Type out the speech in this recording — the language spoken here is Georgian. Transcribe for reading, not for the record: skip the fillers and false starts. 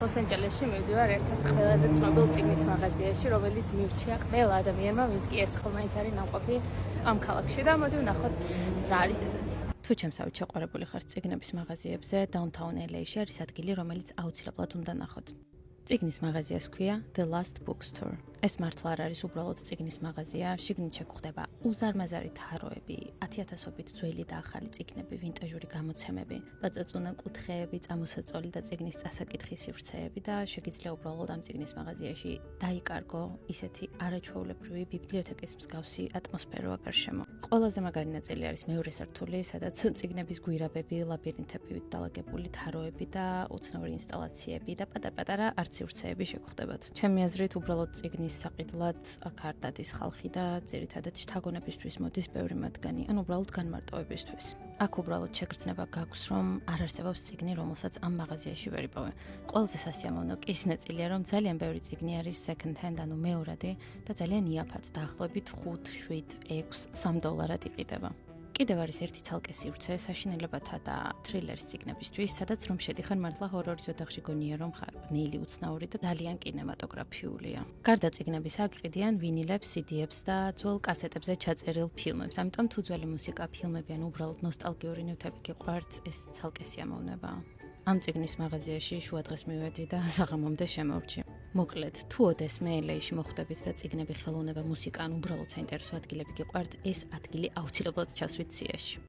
ლოს-ანჯელესში მივდივარ ერთ-ერთ ყველაზე ცნობილ წიგნის მაღაზიაში, რომელიც მირჩია ყველა ადამიანმა, ვინც კი ერთხელ მაინც არის ნამყოფი ამ ქალაქში და მოდი ვნახოთ რა არის ესეც. თუ ჩემსავით შეყვარებული ხართ წიგნების მაღაზიებზე, Downtown LA-ში არის ადგილი, რომელიც აუცილებლად უნდა ნახოთ. წიგნის მაღაზიას ქვია The Last Bookstore. ეს მართლა არ არის უბრალოდ წიგნის მაღაზია, შიგნით შეგხვდება უზარმაზარი თაროები, 10,000-ობით ძველი და ახალი წიგნები, ვინტაჟური გამოცემები, პაწაწუნა კუთხეები, წამოსაწოლი და წიგნის წასაკითხის სივრცეები და შეგიძლია უბრალოდ ამ წიგნის მაღაზიაში დაიკარგო ისეთი არაჩვეულებრივი ბიბლიოთეკის მსგავსი ატმოსფერო გარშემო. ყველაზე მაგარი ნაწილი არის მეორე სართული, სადაც წიგნების გვირაბები, ლაბირინთები დალაგებული თაროები და უცნაური ინსტალაციები და პატარ-პატარა არცსივრცეები შეგხვდებათ. ჩემი აზრით უბრალოდ წიგნის საყიდლად აქ არ დადის ხალხი და ძირითადად შთაგონებისთვის მოდის ბევრი მათგანი, ან უბრალოდ განმარტოებისთვის. აქ უბრალოდ შეგრძნება გაქვს, რომ არ არსებობს წიგნი, რომელსაც ამ მაღაზიაში ვერ იპოვე. ყველაზე სასიამოვნო კი ის ნაწილია, რომ ძალიან ბევრი წიგნი არის second hand, ანუ მეორადი და ძალიან იაფად, დაახლოებით 5, 7, 6, $3 იყიდება. კიდევ არის ერთი ცალკე სივრცე საშინელებათა და თრილერის წიგნებისთვის, სადაც რომ შედიხარ მართლა ჰორორის ოთახში გონია რომ ხარ ბნელი, უცნაური და ძალიან კინემატოგრაფიულია. გარდა წიგნებისა აქ ყიდიან ვინილებს, CD-ებს და ძველ კასეტებზე ჩაწერილ ფილმებს. ამიტომ თუ ძველი მუსიკა, ფილმები ან უბრალოდ ნოსტალგიური ნივთები გიყვართ, ეს ცალკე სიამოვნება. ამ წიგნის მაღაზიაში შუადღეს მივედი და საღამომდე შემორჩი. მოკლედ, თუ ოდესმე LA-ში მოხვდებით და წიგნები, ხელოვნება, მუსიკა ან უბრალოდ საინტერესო ადგილები გიყვართ, ეს ადგილი აუცილებლად ჩასვით სიაში.